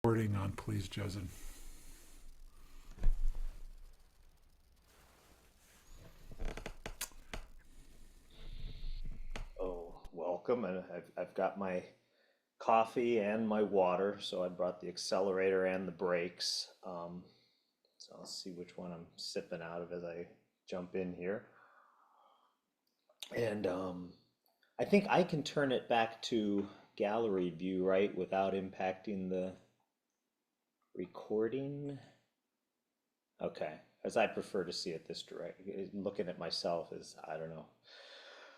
Recording on, please, Jezen. Oh, welcome. And I've got my coffee and my water, so I brought the accelerator and the brakes. So I'll see which one I'm sipping out of as I jump in here. And I think I can turn it back to gallery view, right, without impacting the recording. Okay, as I prefer to see it this direct. Looking at myself is, I don't know.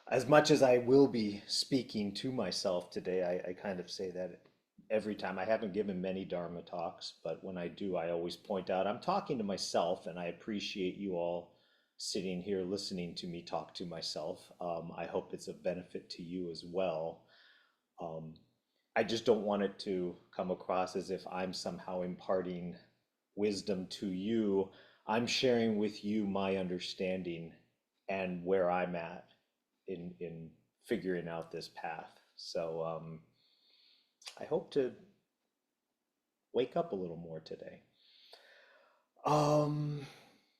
As much as I will be speaking to myself today, I kind of say that every time. I haven't given many Dharma talks, but when I do, I always point out I'm talking to myself, and I appreciate you all sitting here listening to me talk to myself. I hope it's a benefit to you as well. Um, I just don't want it to come across as if I'm somehow imparting wisdom to you. I'm sharing with you my understanding and where I'm at in figuring out this path. So I hope to wake up a little more today. Um,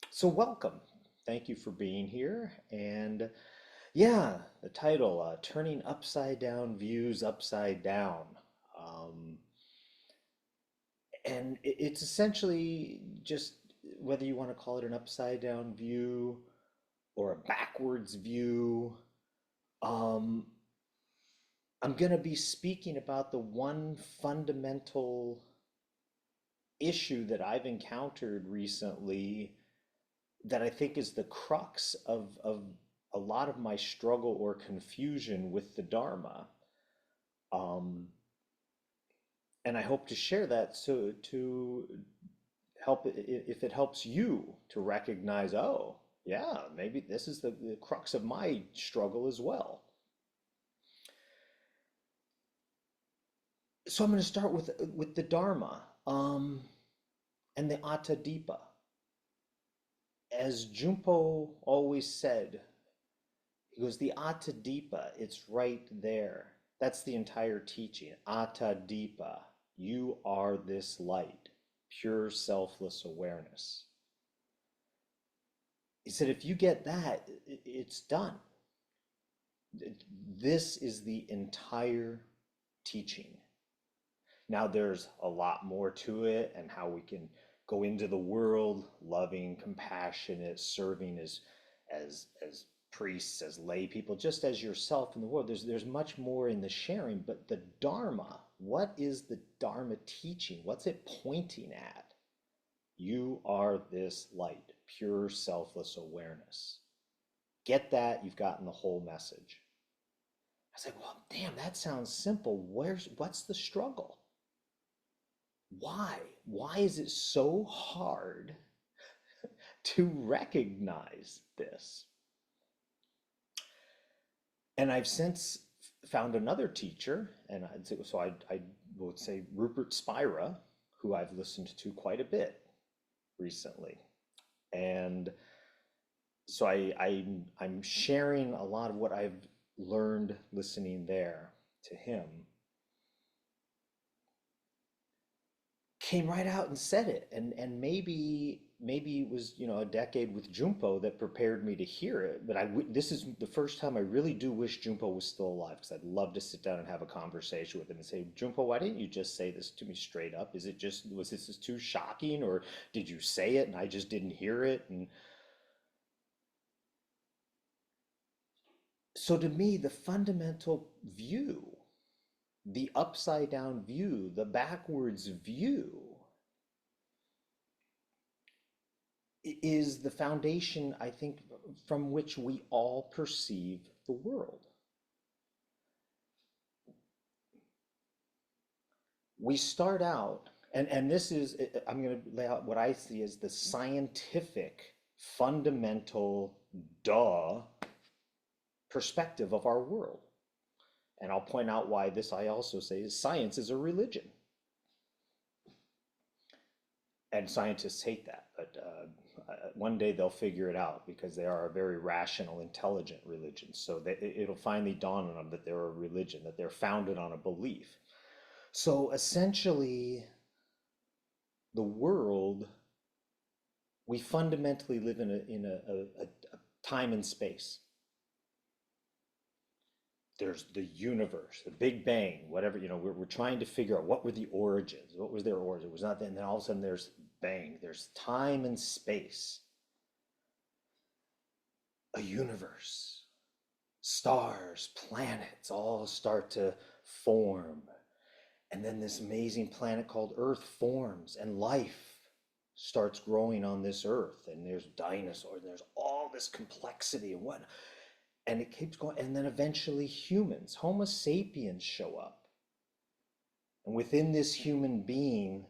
so welcome. Thank you for being here. And yeah, the title, Turning Upside Down Views Upside Down. Um, and it's essentially just whether you want to call it an upside down view or a backwards view. Um, I'm going to be speaking about the one fundamental issue that I've encountered recently that I think is the crux of a lot of my struggle or confusion with the Dharma. Um, and I hope to share that so to help if it helps you to recognize, oh, yeah, maybe this is the crux of my struggle as well. So I'm going to start with the Dharma and the Atadipa. As Jumpo always said, he goes, the Atadipa, it's right there. That's the entire teaching. Atadipa, you are this light, pure selfless awareness. He said, if you get that, it's done. This is the entire teaching. Now, there's a lot more to it, and how we can go into the world loving, compassionate, serving as priests, as lay people, just as yourself in the world. There's much more in the sharing, but the Dharma, what is the Dharma teaching? What's it pointing at? You are this light, pure selfless awareness. Get that, you've gotten the whole message. I was like, well, damn, that sounds simple. What's the struggle? Why? Why is it so hard to recognize this? And I've since found another teacher, and I would say Rupert Spira, who I've listened to quite a bit recently. And so I'm sharing a lot of what I've learned listening there to him. Came right out and said it, and maybe it was, a decade with Junpo that prepared me to hear it, but this is the first time I really do wish Junpo was still alive, because I'd love to sit down and have a conversation with him and say, Junpo, why didn't you just say this to me straight up? Was this just too shocking, or did you say it and I just didn't hear it? And so to me, the fundamental view, the upside down view, the backwards view is the foundation, I think, from which we all perceive the world. We start out, and this is, I'm going to lay out what I see as the scientific, fundamental, duh perspective of our world. And I'll point out why this, I also say, is science is a religion. And scientists hate that, but one day they'll figure it out, because they are a very rational, intelligent religion. So it'll finally dawn on them that they're a religion, that they're founded on a belief. So essentially, the world, we fundamentally live in a time and space. There's the universe, the Big Bang, whatever, we're trying to figure out what were the origins, what was their origin. It was not that, and then all of a sudden there's bang, there's time and space, a universe, stars, planets all start to form. And then this amazing planet called Earth forms, and life starts growing on this Earth. And there's dinosaurs, and there's all this complexity and what. And it keeps going. And then eventually humans, Homo sapiens, show up. And within this human being,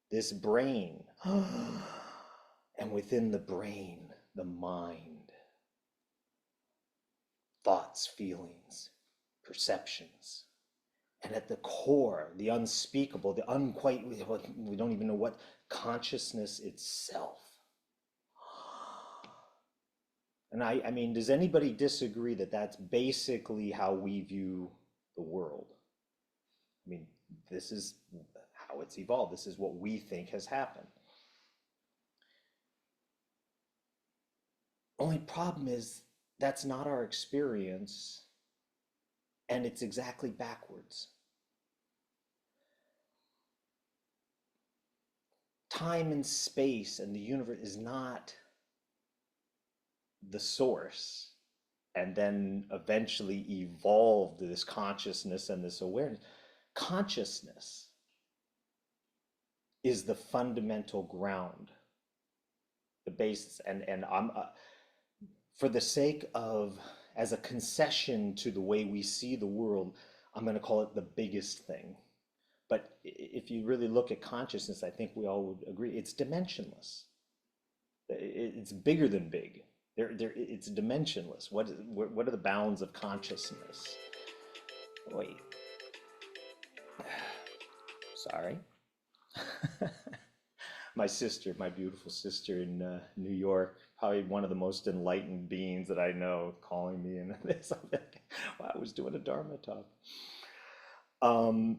this brain, and within the brain, the mind, thoughts, feelings, perceptions. And at the core, the unspeakable, the unquite, we don't even know what, consciousness itself. And I mean, does anybody disagree that that's basically how we view the world? I mean, this is how it's evolved. This is what we think has happened. Only problem is that's not our experience, and it's exactly backwards. Time and space and the universe is not the source, and then eventually evolved this consciousness and this awareness. Consciousness is the fundamental ground, the basis, and I'm for the sake of, as a concession to the way we see the world, I'm going to call it the biggest thing. But if you really look at consciousness, I think we all would agree it's dimensionless. It's bigger than big. It's dimensionless. What are the bounds of consciousness? Wait, sorry. My sister, my beautiful sister in New York, probably one of the most enlightened beings that I know, calling me in this. Well, I was doing a Dharma talk. Um,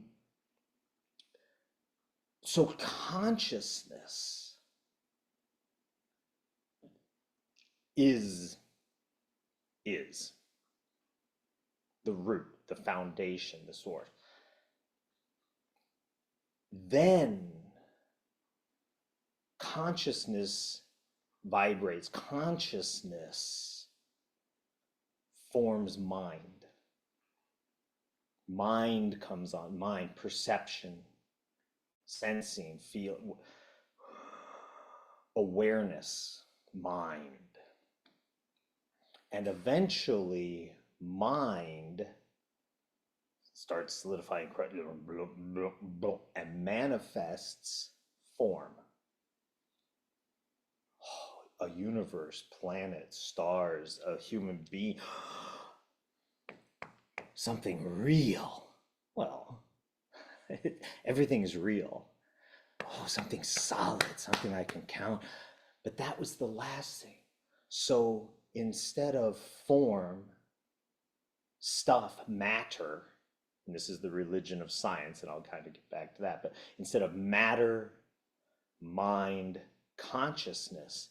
so consciousness is is the root, the foundation, the source. Then consciousness vibrates, consciousness forms mind. Mind comes on, mind, perception, sensing, feel, awareness, mind. And eventually, mind starts solidifying and manifests form. A universe, planets, stars, a human being, something real. Well, everything is real. Oh, something solid, something I can count. But that was the last thing. So instead of form, stuff, matter, and this is the religion of science, and I'll kind of get back to that, but instead of matter, mind, consciousness,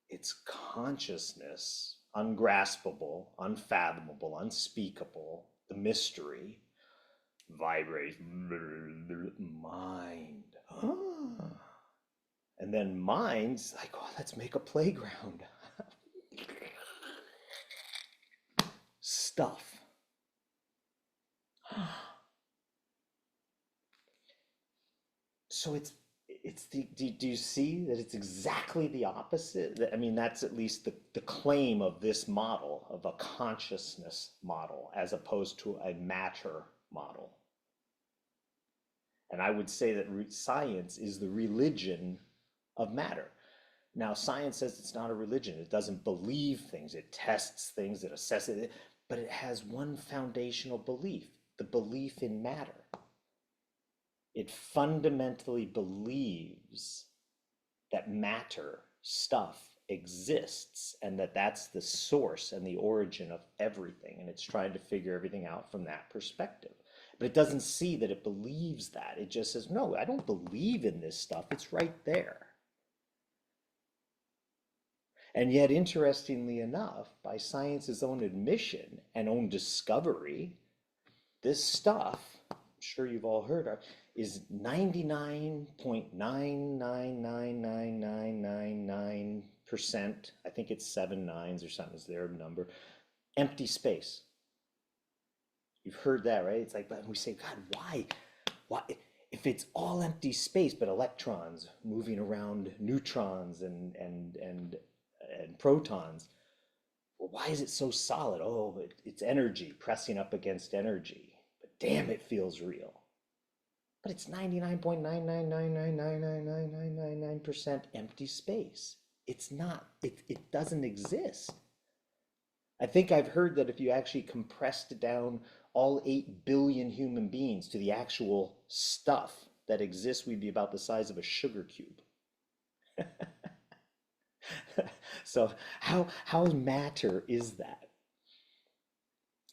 it's consciousness, ungraspable, unfathomable, unspeakable, the mystery, vibrates, mind. And then mind's like, oh, let's make a playground. Stuff. So do you see that it's exactly the opposite? I mean, that's at least the claim of this model, of a consciousness model, as opposed to a matter model. And I would say that science is the religion of matter. Now, science says it's not a religion. It doesn't believe things. It tests things, it assesses it, but it has one foundational belief, the belief in matter. It fundamentally believes that matter, stuff, exists, and that that's the source and the origin of everything. And it's trying to figure everything out from that perspective. But it doesn't see that it believes that. It just says, no, I don't believe in this stuff. It's right there. And yet, interestingly enough, by science's own admission and own discovery, this stuff, I'm sure you've all heard of, is 99.9999999%, I think it's seven nines or something is their number, empty space. You've heard that, right? It's like, but we say, God, why? Why? If it's all empty space, but electrons moving around neutrons and protons, well, why is it so solid? Oh, it's energy pressing up against energy. But damn, it feels real. But it's 99.999999999% empty space. It's not, it doesn't exist. I think I've heard that if you actually compressed down all 8 billion human beings to the actual stuff that exists, we'd be about the size of a sugar cube. So how matter is that?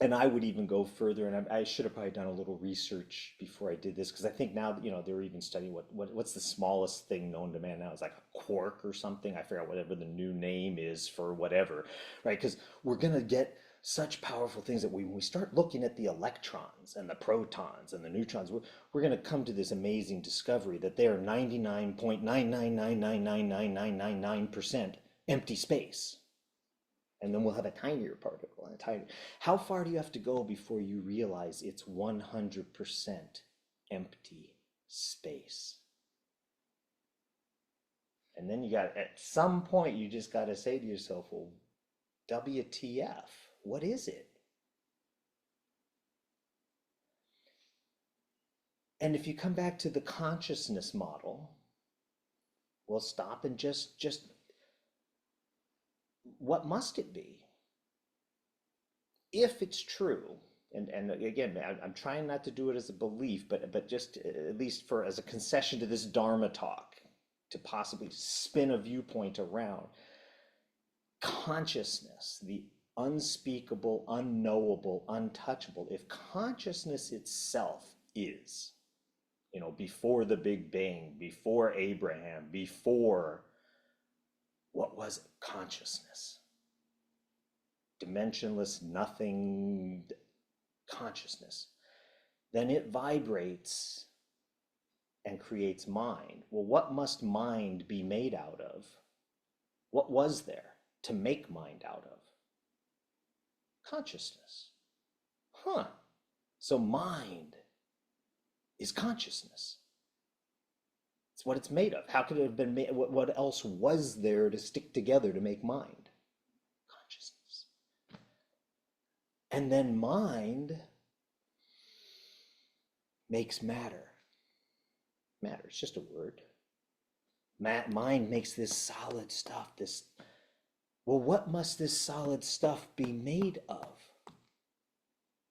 And I would even go further, and I should have probably done a little research before I did this, because I think now, they're even studying what's the smallest thing known to man now. It's like a quark or something. I forgot whatever the new name is for whatever, right? Because we're gonna get such powerful things that when we start looking at the electrons and the protons and the neutrons, we're going to come to this amazing discovery that they are 99.999999999% empty space. And then we'll have a tinier particle and a tinier. How far do you have to go before you realize it's 100% empty space? And then at some point, you just got to say to yourself, well, WTF? What is it? And if you come back to the consciousness model, we'll stop and just what must it be? If it's true, and again, I'm trying not to do it as a belief, but just at least as a concession to this Dharma talk, to possibly spin a viewpoint around consciousness, the unspeakable, unknowable, untouchable. If consciousness itself is, before the Big Bang, before Abraham, before, what was it? Consciousness. Dimensionless, nothing consciousness. Then it vibrates and creates mind. Well, what must mind be made out of? What was there to make mind out of? Consciousness. Huh. So mind is consciousness. It's what it's made of. How could it have been made? What else was there to stick together to make mind? Consciousness. And then mind makes matter. Matter, it's just a word. Mind makes this solid stuff, well, what must this solid stuff be made of?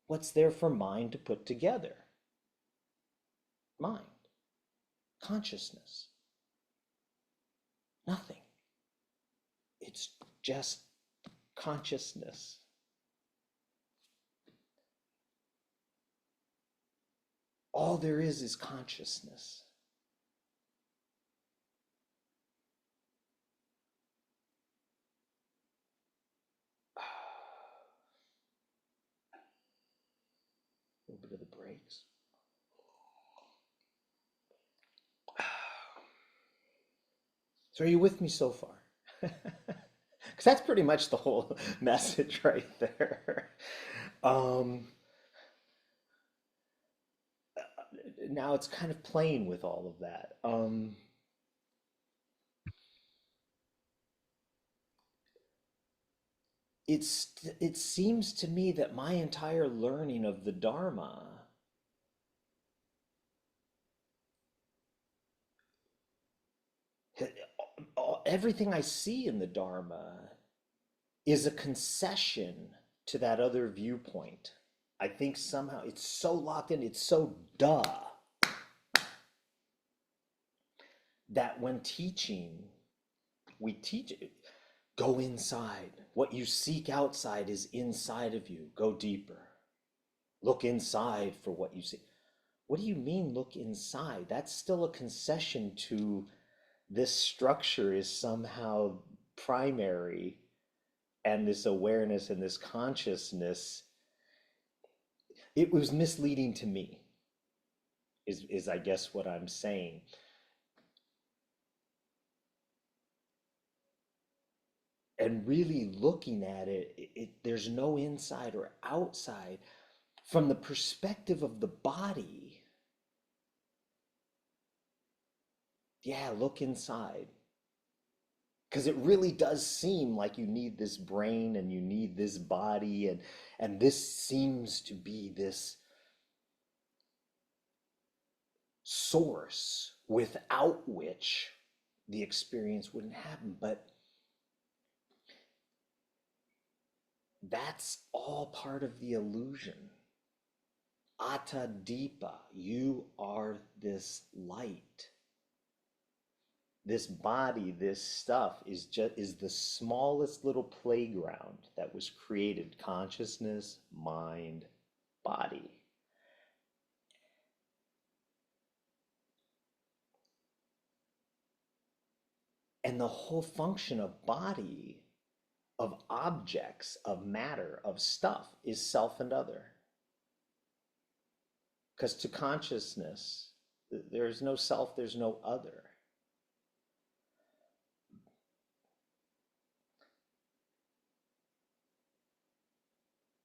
What's there for mind to put together? Mind. Consciousness. Nothing. It's just consciousness. All there is consciousness. A little bit of the brakes. So are you with me so far? Because that's pretty much the whole message right there. Now it's kind of playing with all of that. It seems to me that my entire learning of the Dharma everything I see in the Dharma is a concession to that other viewpoint. I think somehow it's so locked in, it's so duh, that when teaching, we teach it. Go inside. What you seek outside is inside of you. Go deeper. Look inside for what you see. What do you mean, look inside? That's still a concession to this structure is somehow primary, and this awareness and this consciousness. It was misleading to me, is I guess what I'm saying. And really looking at it, there's no inside or outside. From the perspective of the body, yeah, look inside. Because it really does seem like you need this brain and you need this body, and this seems to be this source without which the experience wouldn't happen. But that's all part of the illusion. Ata Deepa, you are this light. This body, this stuff is the smallest little playground that was created. Consciousness, mind, body. And the whole function of body, of objects, of matter, of stuff is self and other. Because to consciousness, there's no self, there's no other.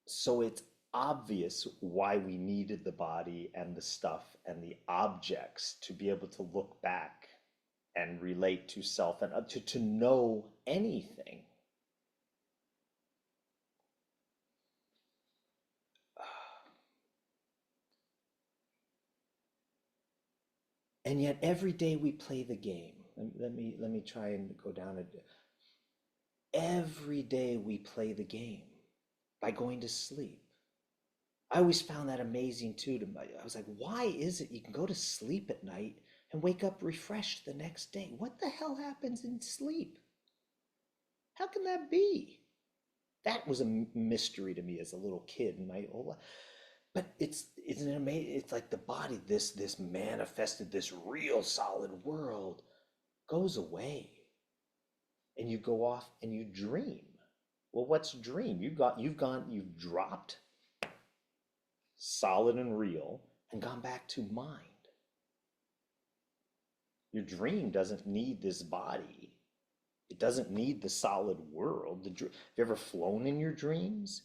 So it's obvious why we needed the body and the stuff and the objects to be able to look back and relate to self and to know anything. And yet every day we play the game. Let me try and go down it. Every day we play the game by going to sleep. I always found that amazing too. I was like, why is it you can go to sleep at night and wake up refreshed the next day? What the hell happens in sleep? How can that be? That was a mystery to me as a little kid in my whole life. But it's an amazing. It's like the body, this manifested, this real solid world goes away, and you go off and you dream. Well, what's dream? You've dropped solid and real and gone back to mind. Your dream doesn't need this body. It doesn't need the solid world. Have you ever flown in your dreams?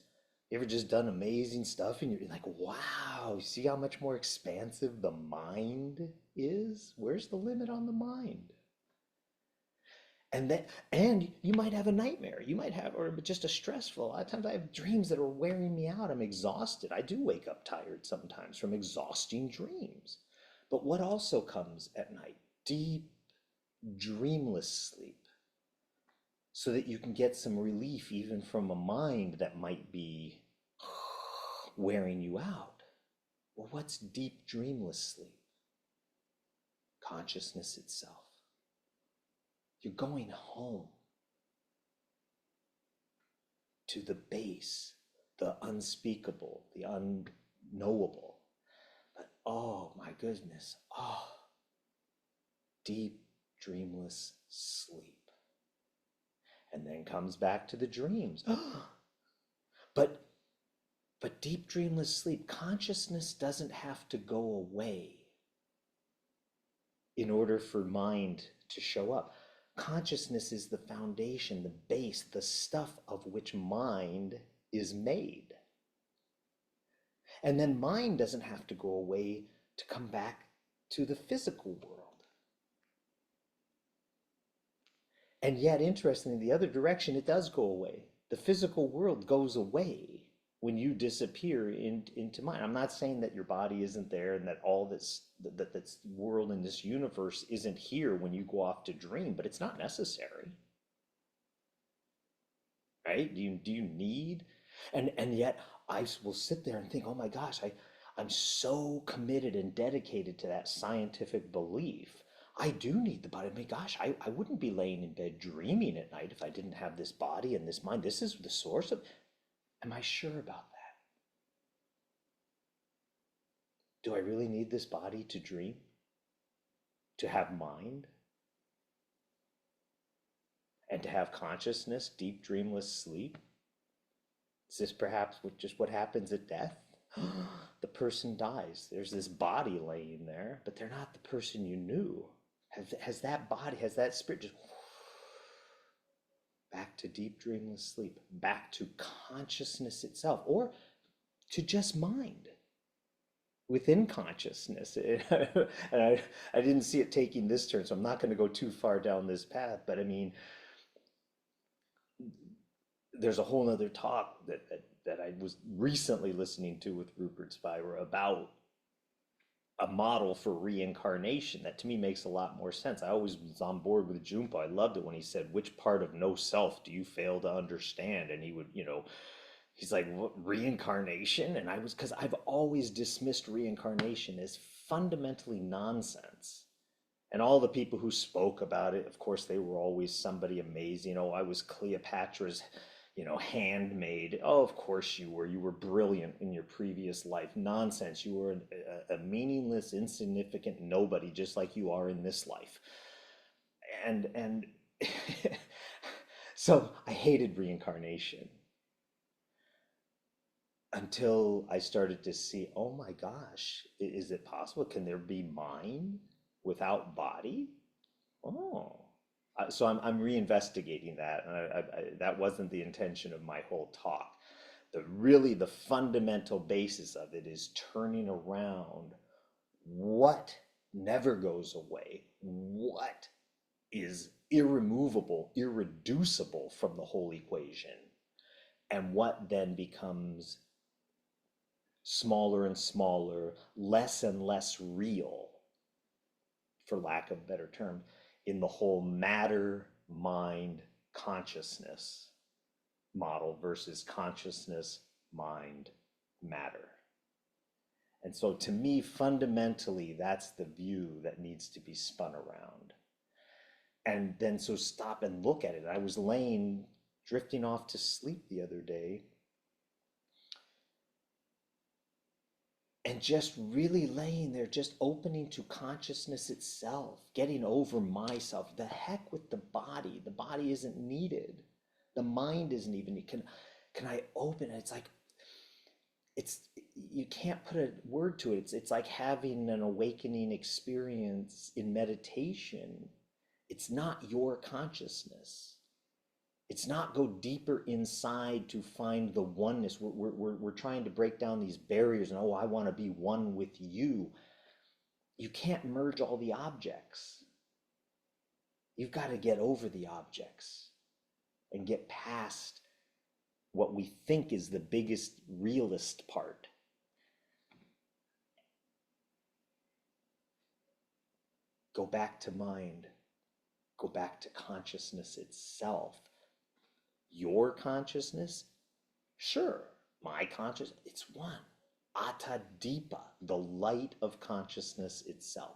You ever just done amazing stuff and you're like, wow, you see how much more expansive the mind is? Where's the limit on the mind? And you might have a nightmare. You might have, or just a stressful. A lot of times I have dreams that are wearing me out. I'm exhausted. I do wake up tired sometimes from exhausting dreams. But what also comes at night? Deep, dreamless sleep. So that you can get some relief even from a mind that might be wearing you out. Well, what's deep, dreamless sleep? Consciousness itself. You're going home to the base, the unspeakable, the unknowable. But oh my goodness, deep, dreamless sleep. And then comes back to the dreams. but but deep, dreamless sleep, consciousness doesn't have to go away in order for mind to show up. Consciousness is the foundation, the base, the stuff of which mind is made. And then mind doesn't have to go away to come back to the physical world. And yet, interestingly, the other direction, it does go away. The physical world goes away when you disappear into mind. I'm not saying that your body isn't there and that all this world and this universe isn't here when you go off to dream, but it's not necessary, right? Do you need? And yet I will sit there and think, oh my gosh, I'm so committed and dedicated to that scientific belief. I do need the body. I mean, gosh, I wouldn't be laying in bed dreaming at night if I didn't have this body and this mind. This is the source of. Am I sure about that? Do I really need this body to dream, to have mind, and to have consciousness, deep, dreamless sleep? Is this perhaps just what happens at death? The person dies. There's this body laying there, but they're not the person you knew. Has that body, has that spirit just back to deep, dreamless sleep, back to consciousness itself, or to just mind within consciousness? And I didn't see it taking this turn, so I'm not going to go too far down this path. But I mean, there's a whole nother talk that I was recently listening to with Rupert Spira about a model for reincarnation that to me makes a lot more sense. I always was on board with Junpo. I loved it when he said, "Which part of no self do you fail to understand?" And he would, he's like, "What, reincarnation?" And I was, because I've always dismissed reincarnation as fundamentally nonsense. And all the people who spoke about it, of course, they were always somebody amazing. Oh, I was Cleopatra's, handmaid. Oh, of course you were. You were brilliant in your previous life. Nonsense. You were a meaningless, insignificant nobody, just like you are in this life. And so I hated reincarnation until I started to see, oh my gosh, is it possible? Can there be mind without body? Oh, so I'm reinvestigating that, and that wasn't the intention of my whole talk. The fundamental basis of it is turning around what never goes away, what is irremovable, irreducible from the whole equation, and what then becomes smaller and smaller, less and less real, for lack of a better term, in the whole matter, mind, consciousness model versus consciousness, mind, matter. And so to me, fundamentally, that's the view that needs to be spun around. And then so stop and look at it. I was drifting off to sleep the other day, and just really laying there, just opening to consciousness itself, getting over myself. The heck with the body. The body isn't needed. The mind isn't even needed. Can I open it? It's like, it's, you can't put a word to it. It's like having an awakening experience in meditation. It's not your consciousness. It's not go deeper inside to find the oneness. We're trying to break down these barriers, and oh, I want to be one with you. You can't merge all the objects. You've got to get over the objects and get past what we think is the biggest realist part. Go back to mind. Go back to consciousness itself. Your consciousness? Sure. My consciousness? It's one. Atadipa, the light of consciousness itself.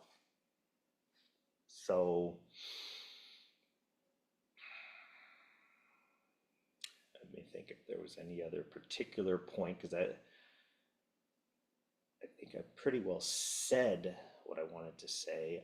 So, let me think if there was any other particular point, because I think I pretty well said what I wanted to say.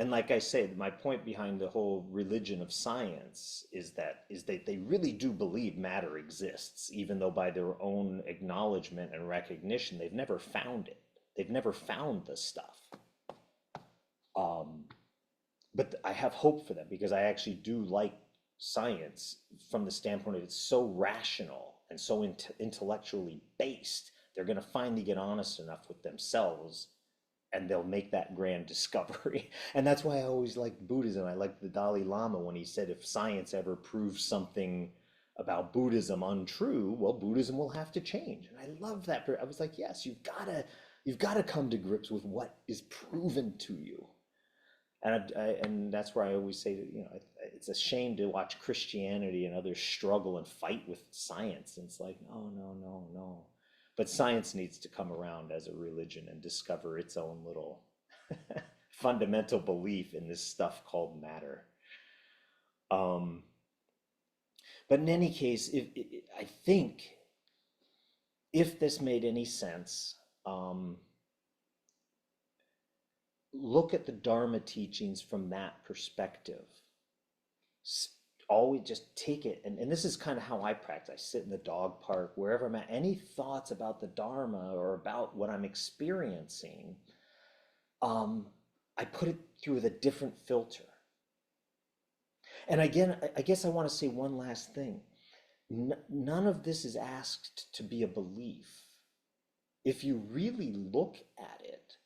And like I say, my point behind the whole religion of science is that they really do believe matter exists, even though by their own acknowledgement and recognition, they've never found it. They've never found the stuff. Um, but I have hope for them, because I actually do like science from the standpoint of it's so rational and so intellectually based. They're going to finally get honest enough with themselves, and they'll make that grand discovery. And that's why I always liked Buddhism. I liked the Dalai Lama when he said, if science ever proves something about Buddhism untrue, well, Buddhism will have to change. And I love that. I was like, yes, you've got to come to grips with what is proven to you. And that's where I always say that, it's a shame to watch Christianity and others struggle and fight with science. And it's like, no, no, no, no. But science needs to come around as a religion and discover its own little fundamental belief in this stuff called matter. Um, But in any case, I think if this made any sense, um, look at the Dharma teachings from that perspective. Always just take it. And this is kind of how I practice. I sit in the dog park, wherever I'm at. Any thoughts about the Dharma or about what I'm experiencing, um, I put it through with a different filter. And again, I guess I want to say one last thing. None of this is asked to be a belief. If you really look at it,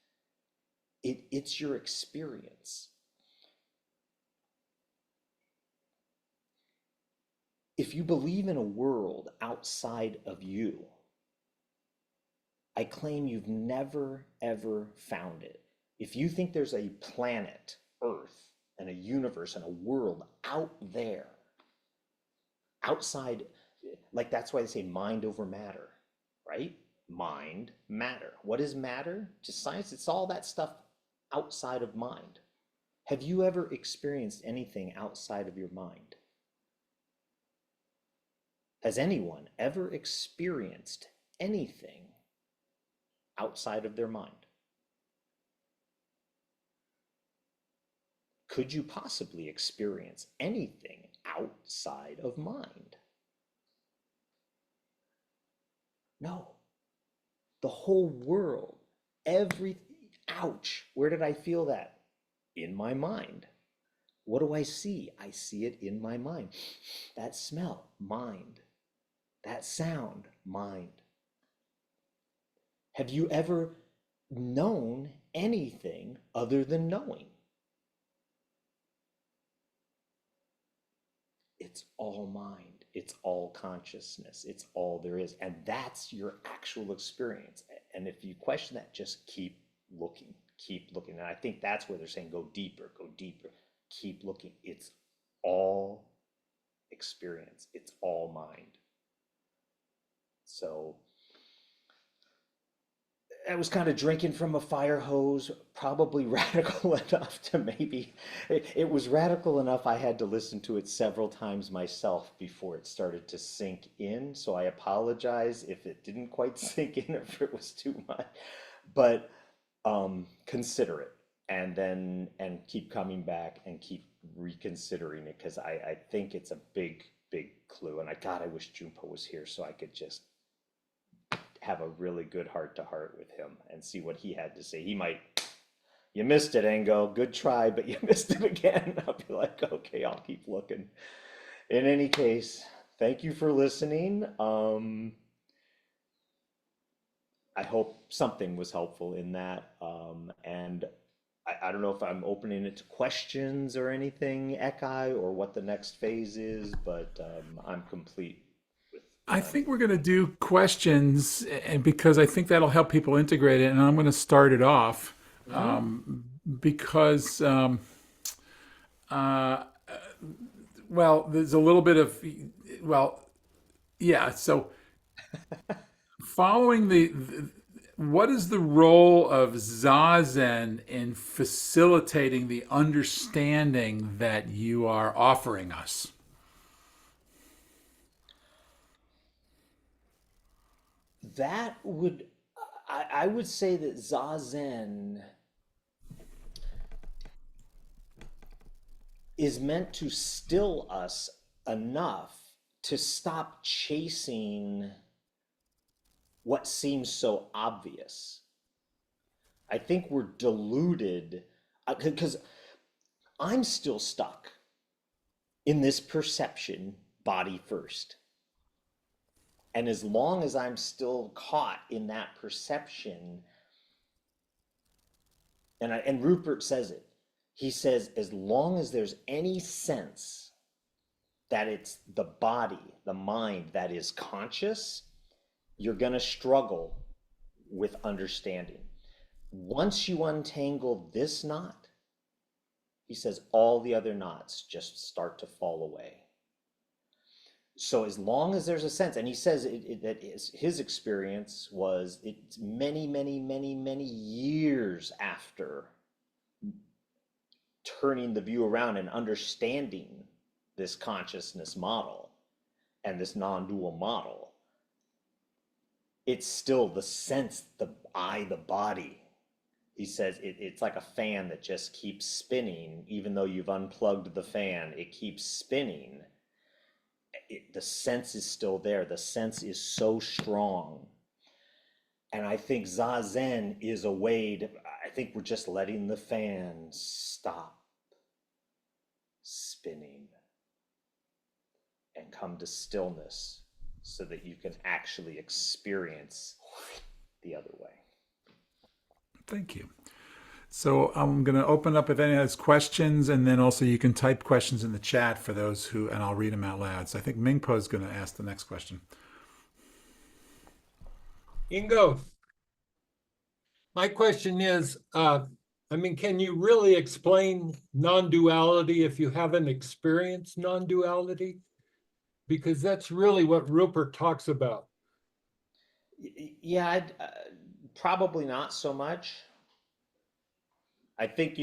it's your experience. If you believe in a world outside of you, I claim you've never, ever found it. If you think there's a planet, Earth, and a universe and a world out there, outside, like that's why they say mind over matter, right? Mind, matter. What is matter? Just science, it's all that stuff outside of mind. Have you ever experienced anything outside of your mind? Has anyone ever experienced anything outside of their mind? Could you possibly experience anything outside of mind? No. The whole world, every, ouch, where did I feel that? In my mind. What do I see? I see it in my mind. That smell, mind. That sound, mind. Have you ever known anything other than knowing? It's all mind. It's all consciousness. It's all there is. And that's your actual experience. And if you question that, just keep looking, keep looking. And I think that's where they're saying go deeper, keep looking. It's all experience. It's all mind. So I was kind of drinking from a fire hose, probably radical enough to maybe, it was radical enough I had to listen to it several times myself before it started to sink in. So I apologize if it didn't quite sink in or if it was too much, but consider it and keep coming back and keep reconsidering it because I think it's a big, big clue. And God, I wish Junpo was here so I could just have a really good heart to heart with him and see what he had to say. He might, you missed it, Engo. Good try, but you missed it again. I'll be like, okay, I'll keep looking. In any case, thank you for listening. I hope something was helpful in that. And I don't know if I'm opening it to questions or anything, Ekai, or what the next phase is, but I'm complete with I what I'm. think we're going to do questions, and because I think that'll help people integrate it. And I'm going to start it off Mhm. because, uh, well, there's a little bit of, well, yeah. So following what is the role of Zazen in facilitating the understanding that you are offering us? That would, I would say that Zazen is meant to still us enough to stop chasing what seems so obvious. I think we're deluded because I'm still stuck in this perception, body first. And as long as I'm still caught in that perception, and Rupert says it, he says, as long as there's any sense that it's the body, the mind that is conscious, you're going to struggle with understanding. Once you untangle this knot, he says all the other knots just start to fall away. So as long as there's a sense, and he says that his experience was it's many, many, many, many years after turning the view around and understanding this consciousness model and this non-dual model, it's still the sense, the I, the body. He says it's like a fan that just keeps spinning, even though you've unplugged the fan, it keeps spinning. The sense is still there. The sense is so strong. And I think Zazen is a way to, I think we're just letting the fan stop spinning and come to stillness so that you can actually experience the other way. Thank you. So I'm going to open up if anyone has questions, and then also you can type questions in the chat for those who, and I'll read them out loud. So I think Mingpo is going to ask the next question. Engo, my question is, can you really explain non-duality if you haven't experienced non-duality? Because that's really what Rupert talks about. Yeah, probably not so much. I think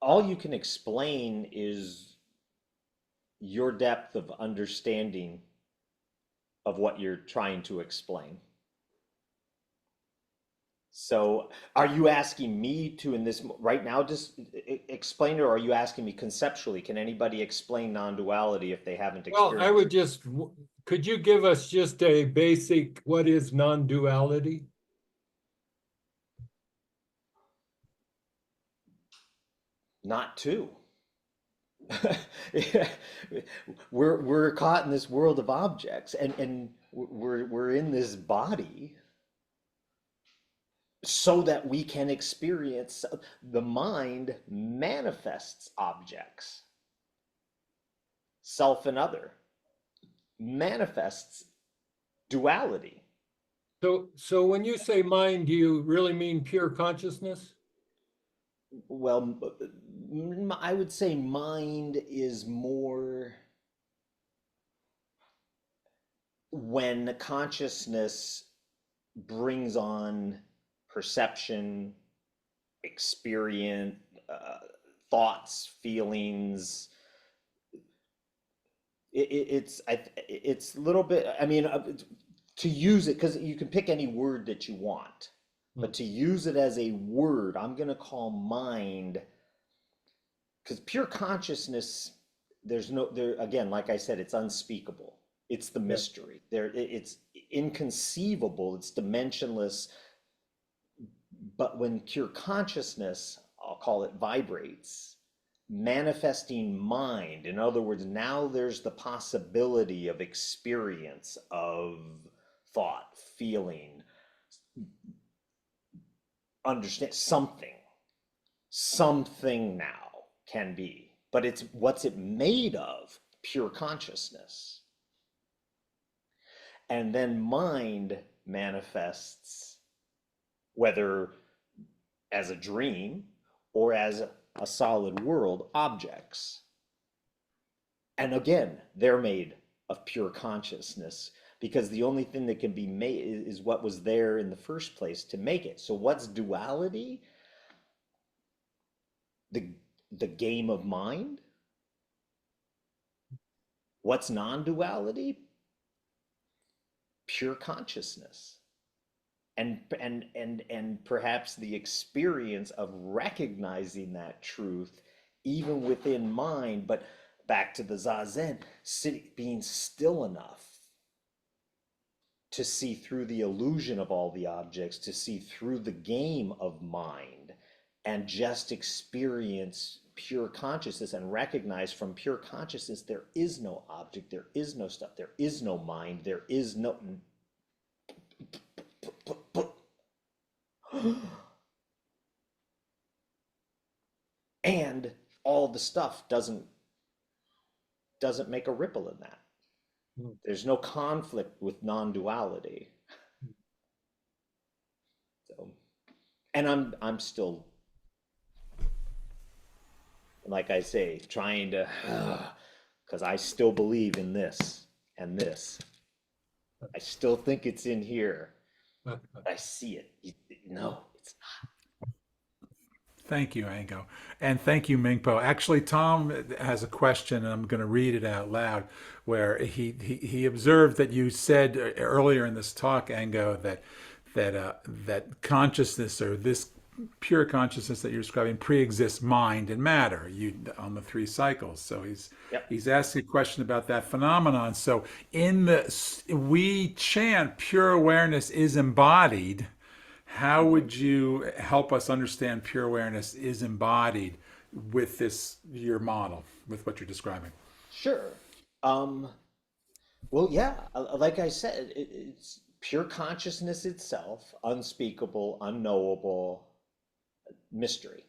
all you can explain is your depth of understanding of what you're trying to explain. So, are you asking me to, in this right now, just explain it, or are you asking me conceptually? Can anybody explain non-duality if they haven't Well, experienced? I would just, could you give us just a basic, what is non-duality? Not two. We're caught in this world of objects, and we're in this body so that we can experience. The mind manifests objects, self and other, manifests duality. So when you say mind, do you really mean pure consciousness? Well, I would say mind is more when consciousness brings on perception, experience, thoughts, feelings. It's a little bit. I mean, to use it, because you can pick any word that you want, but to use it as a word, I'm going to call mind, because pure consciousness, there's no there again. Like I said, it's unspeakable. It's the Yeah. mystery. It's inconceivable. It's dimensionless. But when pure consciousness, I'll call it, vibrates, manifesting mind, in other words, now there's the possibility of experience, of thought, feeling, understand something now can be. But it's what's it made of? Pure consciousness. And then mind manifests, whether as a dream or as a solid world, objects. And again, they're made of pure consciousness, because the only thing that can be made is what was there in the first place to make it. So what's duality? The the game of mind. What's non-duality? Pure consciousness. And perhaps the experience of recognizing that truth even within mind. But back to the zazen, being still enough to see through the illusion of all the objects, to see through the game of mind, and just experience pure consciousness and recognize from pure consciousness there is no object, there is no stuff, there is no mind, there is no and all the stuff doesn't make a ripple in that. There's no conflict with non-duality. So, and I'm still, like I say, trying to, because I still believe in this and this. I still think it's in here. But I see it. No, it's not. Thank you, Engo. And thank you, Mingpo. Actually, Tom has a question, and I'm going to read it out loud, where he observed that you said earlier in this talk, Engo, that consciousness, or this pure consciousness that you're describing, pre-exists mind and matter, you on the three cycles. So Yep. he's asking a question about that phenomenon. So in the we chant pure awareness is embodied. How would you help us understand pure awareness is embodied with this your model, with what you're describing? Sure. Um, well, yeah, like I said, it's pure consciousness itself, unspeakable, unknowable mystery.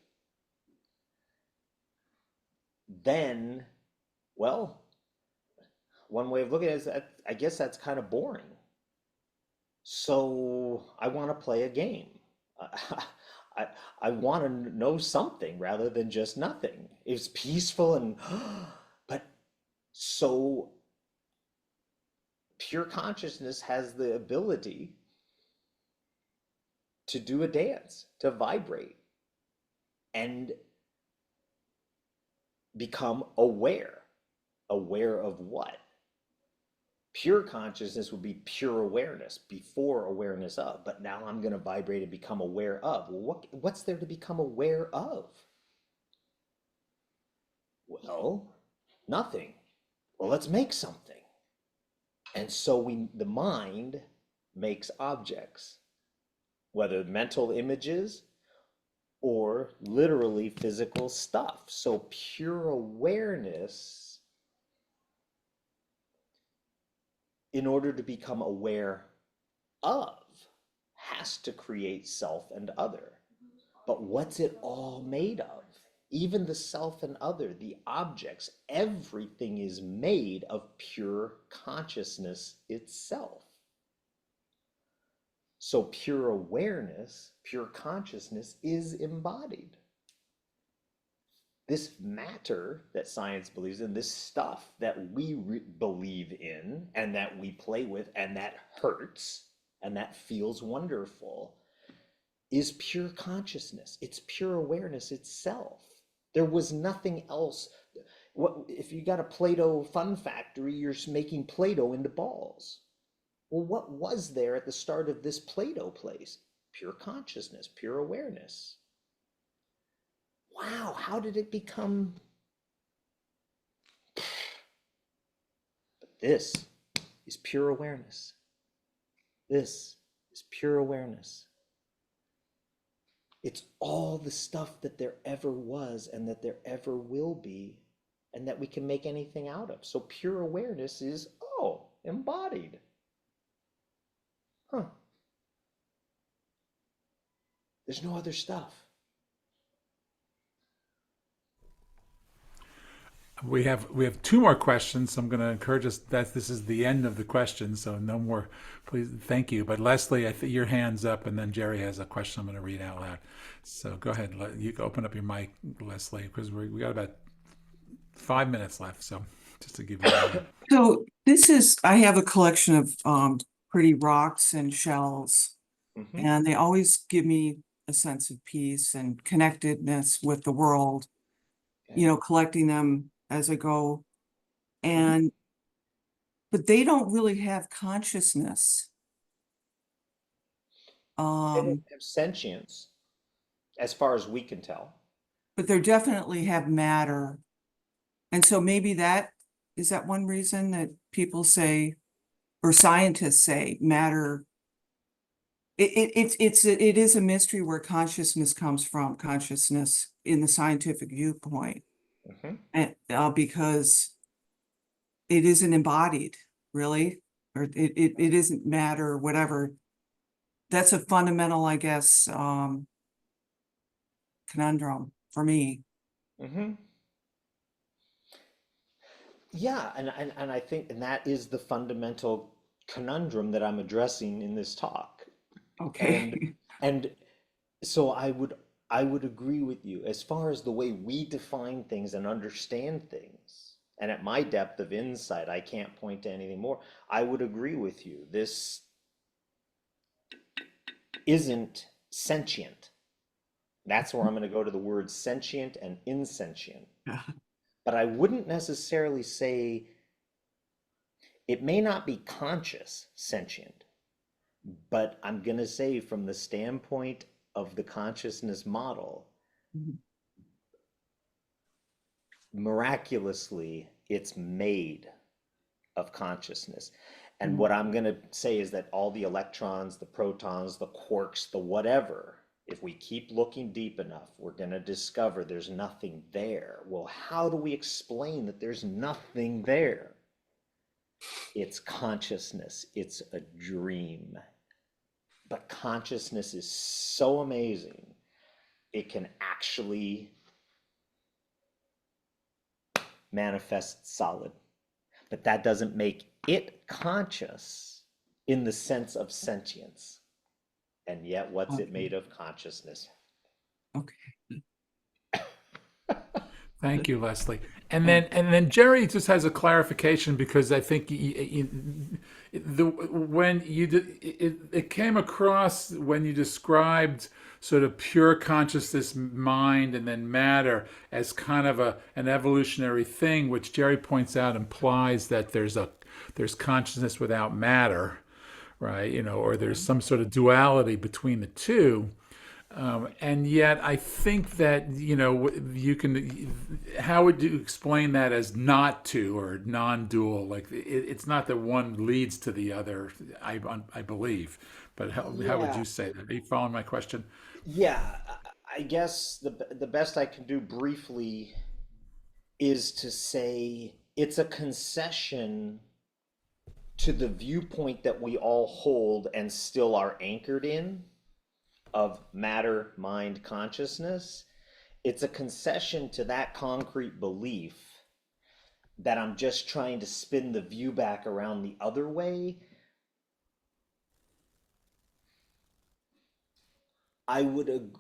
Then, well, one way of looking at it is that I guess that's kind of boring. So I want to play a game. I, I want to know something rather than just nothing. It's peaceful and, but so pure consciousness has the ability to do a dance, to vibrate, and become aware. Aware of what? Pure consciousness would be pure awareness before awareness of, but now I'm going to vibrate and become aware of. Well, what's there to become aware of? Well, nothing. Well, let's make something. And so the mind makes objects, whether mental images or literally physical stuff. So pure awareness, in order to become aware of, has to create self and other. But what's it all made of? Even the self and other, the objects, everything is made of pure consciousness itself. So pure awareness, pure consciousness is embodied. This matter that science believes in, this stuff that we believe in and that we play with and that hurts and that feels wonderful, is pure consciousness. It's pure awareness itself. There was nothing else. What if you got a Play-Doh fun factory, you're making Play-Doh into balls. Well, what was there at the start of this Play-Doh place? Pure consciousness, pure awareness. Wow, how did it become? But this is pure awareness. This is pure awareness. It's all the stuff that there ever was and that there ever will be, and that we can make anything out of. So pure awareness is, oh, embodied. Huh. There's no other stuff. We have two more questions. So I'm going to encourage us that this is the end of the questions. So no more, please. Thank you. But Leslie, I think your hand's up, and then Jerry has a question I'm going to read out loud. So go ahead. You can open up your mic, Leslie, because we got about 5 minutes left. So just to give you. So I have a collection of pretty rocks and shells, Mm-hmm. and they always give me a sense of peace and connectedness with the world, Okay. collecting them as I go. But they don't really have consciousness. They don't But have sentience, as far as we can tell. they definitely have matter. And so maybe is that one reason that people say, or scientists say, matter. It is a mystery where consciousness comes from, consciousness in the scientific viewpoint, Mm-hmm. and because it isn't embodied, really, or it isn't matter or whatever. That's a fundamental, I guess, conundrum for me. Mm-hmm. Yeah, and I think, and that is the fundamental conundrum that I'm addressing in this talk. And Okay. and so I would agree with you as far as the way we define things and understand things. And at my depth of insight, I can't point to anything more. I would agree with you. This isn't sentient. That's where I'm going to go to the words sentient and insentient. Yeah. But I wouldn't necessarily say it may not be conscious sentient, but I'm going to say from the standpoint of the consciousness model, Mhm. miraculously, it's made of consciousness. And Mhm. what I'm going to say is that all the electrons, the protons, the quarks, the whatever, if we keep looking deep enough, we're going to discover there's nothing there. Well, how do we explain that there's nothing there? It's consciousness, it's a dream. But consciousness is so amazing, it can actually manifest solid. But that doesn't make it conscious in the sense of sentience. And yet, what's it Okay. made of? Consciousness. Okay. Thank you, Leslie. And then Jerry just has a clarification because I think when it came across when you described sort of pure consciousness, mind, and then matter as kind of an evolutionary thing, which Jerry points out implies that there's consciousness without matter, right? Or there's some sort of duality between the two. And yet, I think that you can. How would you explain that as not to or non-dual? Like it's not that one leads to the other. I believe, but how would Yeah, you say that? Are you following my question? yeah. I guess the best I can do briefly is to say it's a concession to the viewpoint that we all hold and still are anchored in of matter, mind, consciousness. It's a concession to that concrete belief that I'm just trying to spin the view back around the other way. I would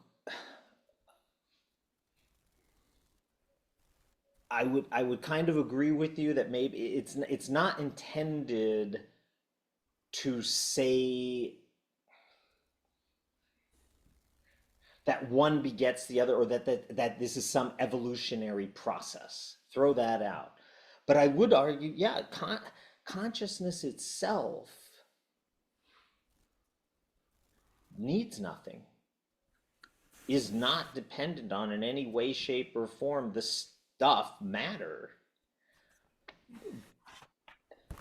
I would kind of agree with you that maybe it's not intended to say that one begets the other or that this is some evolutionary process. Throw that out. But I would argue, yeah, consciousness itself needs nothing, is not dependent on in any way, shape, or form the stuff, matter.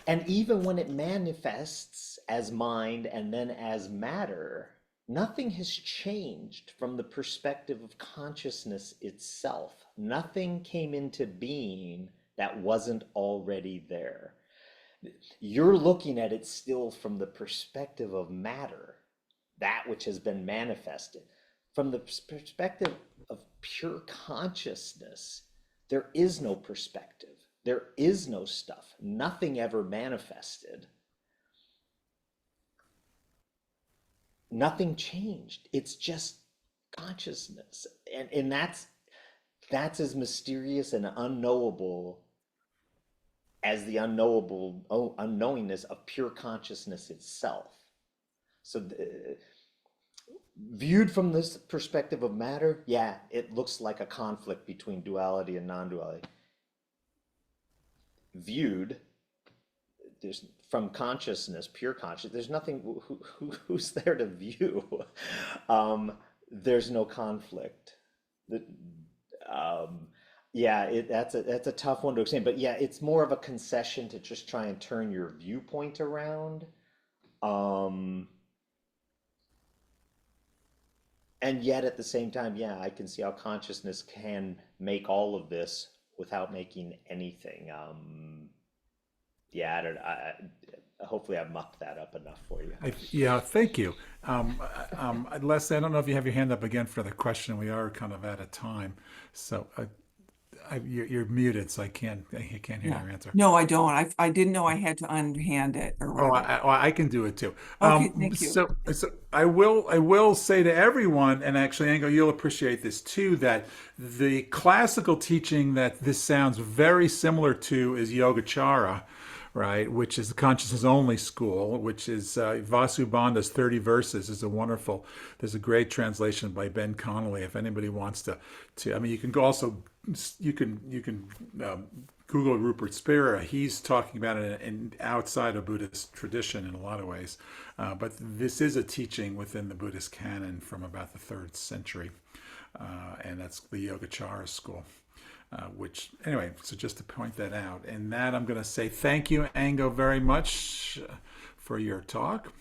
And even when it manifests as mind and then as matter, nothing has changed from the perspective of consciousness itself. Nothing came into being that wasn't already there. You're looking at it still from the perspective of matter, that which has been manifested. From the perspective of pure consciousness, there is no perspective. There is no stuff. Nothing ever manifested. Nothing changed. It's just consciousness. And that's as mysterious and unknowable as the unknowable unknowingness of pure consciousness itself. So viewed from this perspective of matter, yeah, it looks like a conflict between duality and non-duality. Viewed there's from consciousness, pure consciousness, there's nothing who's there to view. There's no conflict. The, um, yeah, that's a tough one to explain, but yeah, it's more of a concession to just try and turn your viewpoint around. Um, and yet at the same time, yeah, I can see how consciousness can make all of this without making anything. Yeah, hopefully I've mucked that up enough for you. Yeah, thank you. Leslie, I don't know if you have your hand up again for the question. We are kind of out of time, so you're muted, so I can't hear Yeah. your answer. No, I don't. I didn't know I had to unhand it or Oh, whatever. I can do it too. Okay, thank you. So I will say to everyone, and actually, Engo, you'll appreciate this too, that the classical teaching that this sounds very similar to is Yogacara, right, which is the consciousness only school, which is Vasubandha's 30 verses is a wonderful, there's a great translation by Ben Connolly. If anybody wants to I mean, you can go also, you can Google Rupert Spira. He's talking about it in outside of Buddhist tradition in a lot of ways. But this is a teaching within the Buddhist canon from about the 3rd century. And that's the Yogacara school. Which, anyway, so just to point that out. And that I'm going to say thank you, Engo, very much for your talk.